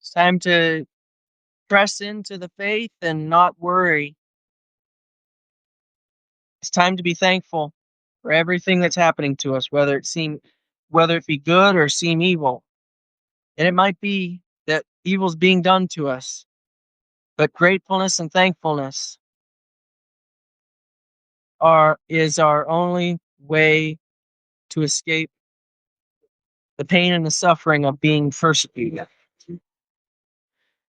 It's time to press into the faith and not worry. It's time to be thankful for everything that's happening to us, whether it be good or seem evil. And it might be that evil's being done to us, but gratefulness and thankfulness is our only way to escape the pain and the suffering of being persecuted,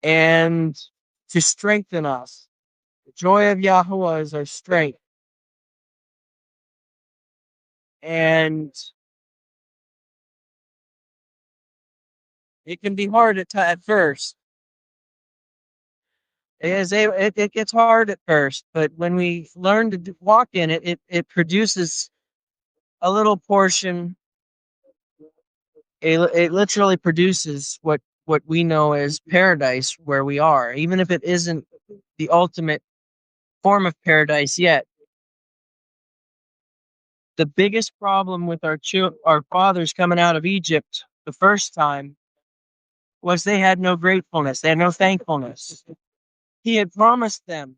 and to strengthen us. The joy of Yahweh is our strength. And it can be hard at first. It gets hard at first, but when we learn to walk in it, it produces a little portion. It literally produces what we know as paradise where we are, even if it isn't the ultimate form of paradise yet. The biggest problem with our fathers coming out of Egypt the first time was they had no gratefulness, they had no thankfulness. He had promised them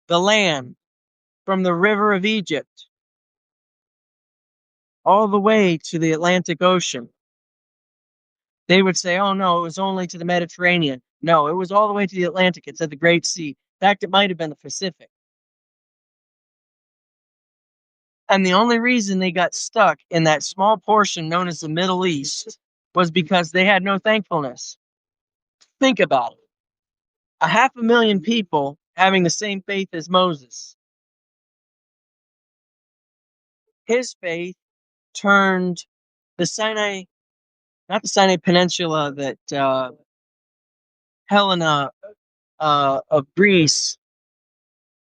the land from the river of Egypt all the way to the Atlantic Ocean. They would say, oh no, it was only to the Mediterranean. No, it was all the way to the Atlantic. It said the Great Sea. In fact, it might have been the Pacific. And the only reason they got stuck in that small portion known as the Middle East was because they had no thankfulness. Think about it. 500,000 people having the same faith as Moses. His faith turned the Sinai, not the Sinai Peninsula that Helena of Greece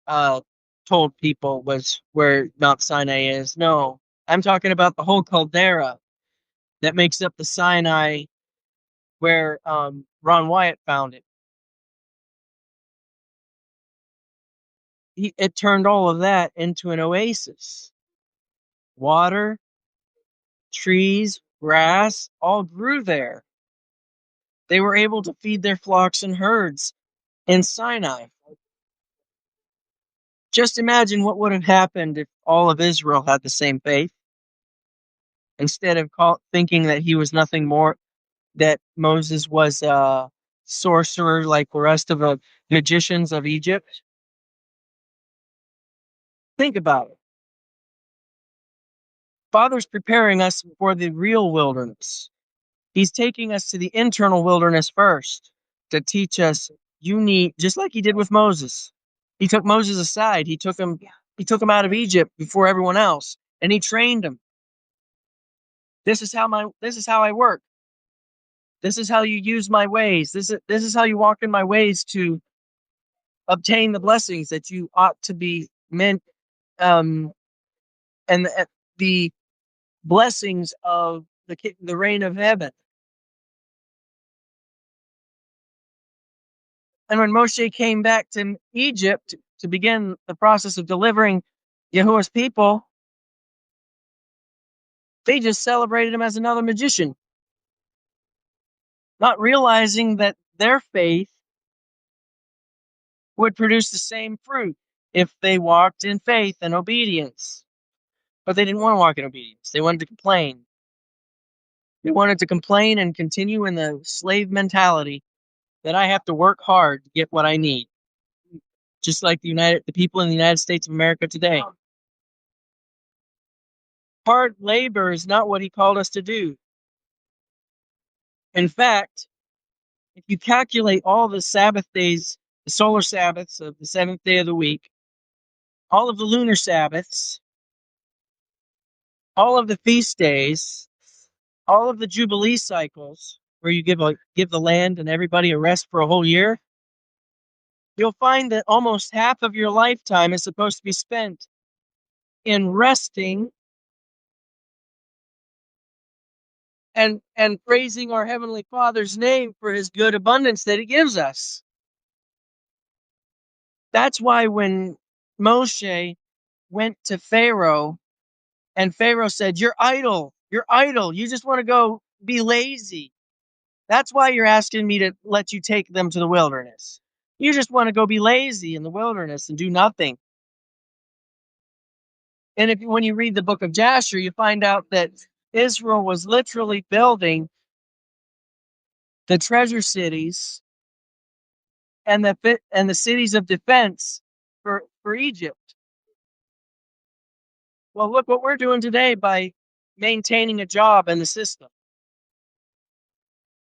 told people was where Mount Sinai is. No, I'm talking about the whole caldera that makes up the Sinai where Ron Wyatt found it. It turned all of that into an oasis. Water, trees, grass, all grew there. They were able to feed their flocks and herds in Sinai. Just imagine what would have happened if all of Israel had the same faith. Instead of thinking that he was nothing more, that Moses was a sorcerer like the rest of the magicians of Egypt. Think about it. Father's preparing us for the real wilderness. He's taking us to the internal wilderness first to teach us just like he did with Moses. He took Moses aside. He took him out of Egypt before everyone else, and he trained him. This is how I work. This is how you use my ways. This is how you walk in my ways to obtain the blessings that you ought to be meant, and the blessings of the reign of heaven. And when Moshe came back to Egypt to begin the process of delivering Yahuwah's people, they just celebrated him as another magician, not realizing that their faith would produce the same fruit if they walked in faith and obedience. But they didn't want to walk in obedience. They wanted to complain. They wanted to complain and continue in the slave mentality that I have to work hard to get what I need. Just like the people in the United States of America today. Hard labor is not what he called us to do. In fact, if you calculate all the Sabbath days, the solar Sabbaths of the seventh day of the week, all of the lunar Sabbaths, all of the feast days, all of the Jubilee cycles, where you give the land and everybody a rest for a whole year, you'll find that almost half of your lifetime is supposed to be spent in resting and praising our Heavenly Father's name for his good abundance that he gives us. That's why when Moshe went to Pharaoh and Pharaoh said, you're idle, you just want to go be lazy. That's why you're asking me to let you take them to the wilderness. You just want to go be lazy in the wilderness and do nothing. And when you read the book of Jasher, you find out that Israel was literally building the treasure cities and the cities of defense for Egypt. Well, look what we're doing today by maintaining a job in the system.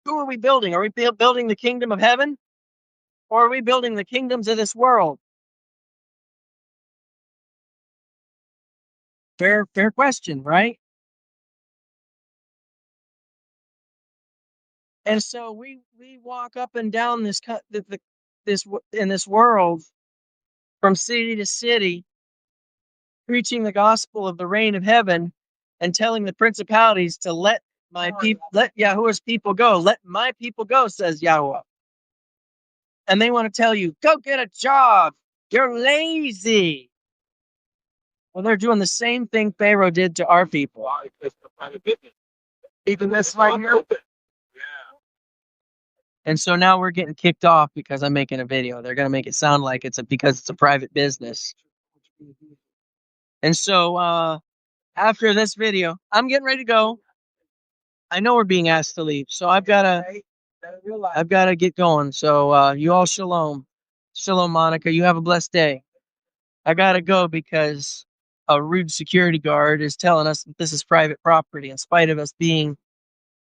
Who are we building? Are we building the kingdom of heaven? Or are we building the kingdoms of this world? Fair question, right? And so we walk up and down this in this world from city to city, preaching the gospel of the reign of heaven and telling the principalities to let Yahuwah's people go. Let my people go, says Yahweh. And they want to tell you, go get a job. You're lazy. Well, they're doing the same thing Pharaoh did to our people. Even this right here. And so now we're getting kicked off because I'm making a video. They're going to make it sound like because it's a private business. And so after this video, I'm getting ready to go. I know we're being asked to leave, so I've got to get going. So you all shalom. Shalom, Monica. You have a blessed day. I got to go because a rude security guard is telling us that this is private property in spite of us being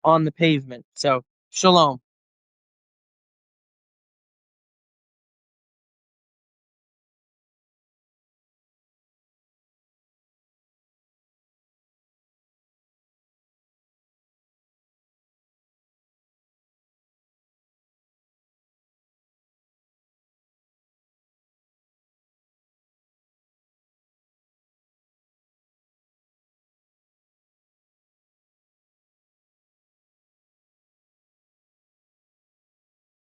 on the pavement. So shalom.